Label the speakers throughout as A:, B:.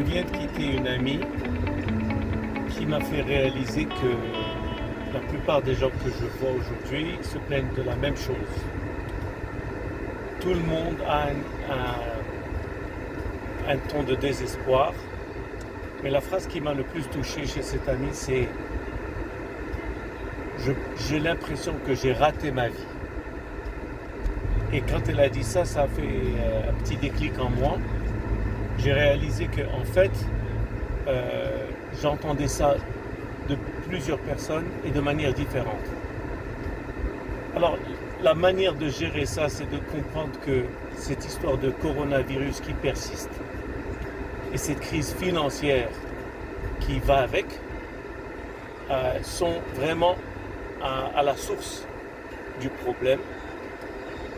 A: viens de quitter une amie qui m'a fait réaliser que la plupart des gens que je vois aujourd'hui se plaignent de la même chose. Tout le monde a un ton de désespoir, mais la phrase qui m'a le plus touché chez cette amie, c'est j'ai l'impression que j'ai raté ma vie. Et quand elle a dit ça, ça a fait un petit déclic en moi. J'ai réalisé que en fait, j'entendais ça de plusieurs personnes et de manière différente. Alors, la manière de gérer ça, c'est de comprendre que cette histoire de coronavirus qui persiste et cette crise financière qui va avec sont vraiment à la source du problème,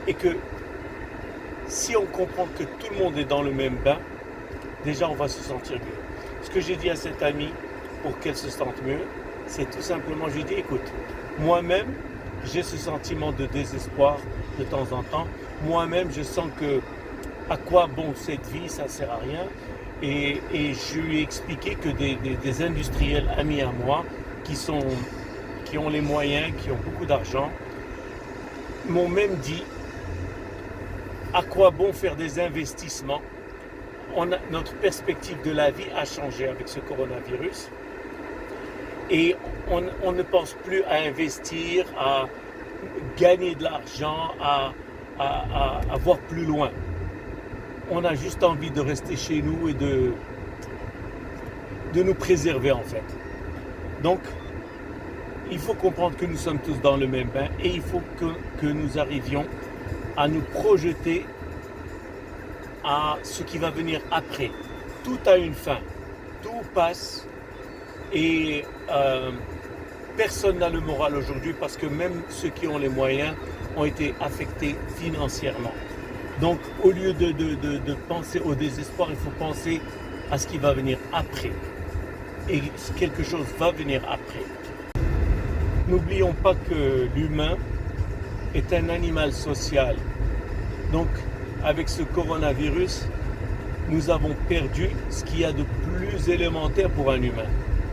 A: et que si on comprend que tout le monde est dans le même bain, déjà on va se sentir mieux. Ce que j'ai dit à cette amie pour qu'elle se sente mieux, c'est tout simplement, je lui ai dit, écoute, moi-même, j'ai ce sentiment de désespoir de temps en temps. Moi-même, je sens que à quoi bon cette vie, ça ne sert à rien. Et je lui ai expliqué que des industriels amis à moi, qui ont les moyens, qui ont beaucoup d'argent, m'ont même dit, à quoi bon faire des investissements? Notre perspective de la vie a changé avec ce coronavirus. Et on ne pense plus à investir, à gagner de l'argent, à voir plus loin. On a juste envie de rester chez nous et de nous préserver en fait. Donc, il faut comprendre que nous sommes tous dans le même bain et il faut que nous arrivions à nous projeter à ce qui va venir après. Tout a une fin, tout passe et personne n'a le moral aujourd'hui parce que même ceux qui ont les moyens ont été affectés financièrement. Donc au lieu de penser au désespoir, il faut penser à ce qui va venir après. Et quelque chose va venir après. N'oublions pas que l'humain est un animal social. Donc, avec ce coronavirus, nous avons perdu ce qu'il y a de plus élémentaire pour un humain.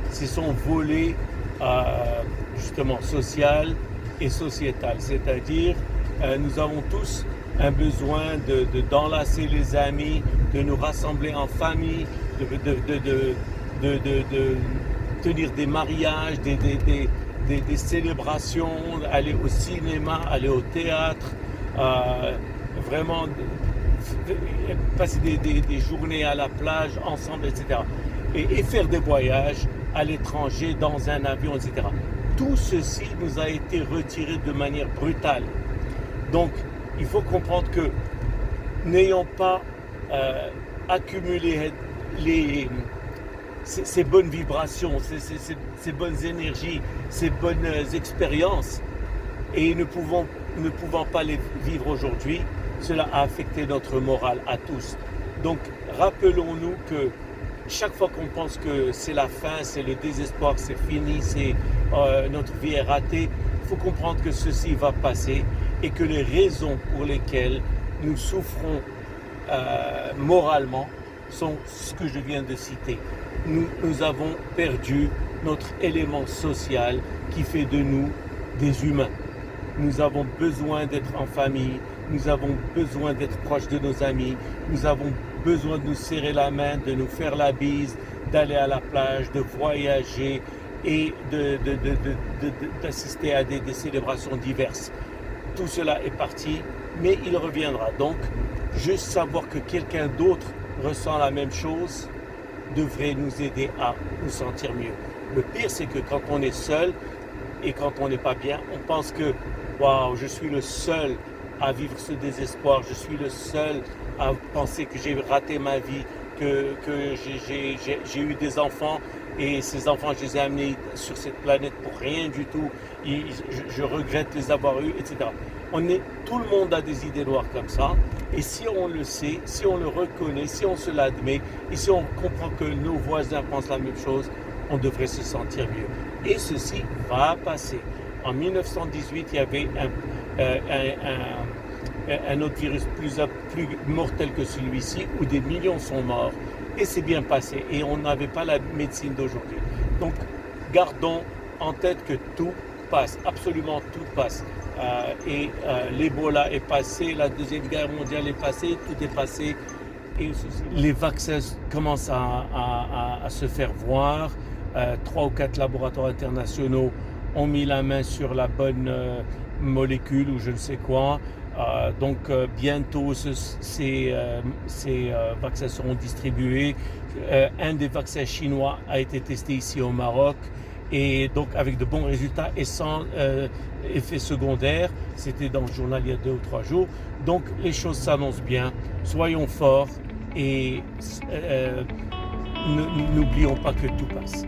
A: C'est son volet justement social et sociétal. C'est-à-dire, nous avons tous un besoin d'enlacer les amis, de nous rassembler en famille, de tenir des mariages, des célébrations, aller au cinéma, aller au théâtre, vraiment passer des journées à la plage ensemble, etc. Et faire des voyages à l'étranger, dans un avion, etc. Tout ceci nous a été retiré de manière brutale. Donc, il faut comprendre que n'ayant pas accumulé ces bonnes vibrations, ces bonnes énergies, ces bonnes expériences, et ne pouvant pas les vivre aujourd'hui, cela a affecté notre morale à tous. Donc rappelons-nous que chaque fois qu'on pense que c'est la fin, c'est le désespoir, c'est fini, notre vie est ratée, il faut comprendre que ceci va passer et que les raisons pour lesquelles nous souffrons moralement sont ce que je viens de citer. Nous avons perdu notre élément social qui fait de nous des humains. Nous avons besoin d'être en famille, nous avons besoin d'être proches de nos amis, nous avons besoin de nous serrer la main, de nous faire la bise, d'aller à la plage, de voyager et d'assister à des célébrations diverses. Tout cela est parti, mais il reviendra. Donc, juste savoir que quelqu'un d'autre ressent la même chose devrait nous aider à nous sentir mieux. Le pire, c'est que quand on est seul et quand on n'est pas bien, on pense que waouh, je suis le seul à vivre ce désespoir, je suis le seul à penser que j'ai raté ma vie, que j'ai eu des enfants et ces enfants, je les ai amenés sur cette planète pour rien du tout, je regrette les avoir eus, etc. Tout le monde a des idées noires comme ça, et si on le sait, si on le reconnaît, si on se l'admet, et si on comprend que nos voisins pensent la même chose, on devrait se sentir mieux. Et ceci va passer. En 1918, il y avait un autre virus plus mortel que celui-ci, où des millions sont morts. et c'est bien passé. Et on n'avait pas la médecine d'aujourd'hui. Donc, gardons en tête que tout passe, absolument tout passe. L'Ebola est passé, la Deuxième Guerre mondiale est passée, tout est passé. Et les vaccins commencent à se faire voir. 3 ou 4 laboratoires internationaux ont mis la main sur la bonne molécule ou je ne sais quoi. Bientôt ces vaccins seront distribués. Un des vaccins chinois a été testé ici au Maroc et donc avec de bons résultats et sans effets secondaires. C'était dans le journal il y a 2 ou 3 jours. Donc les choses s'annoncent bien. Soyons forts et n'oublions pas que tout passe.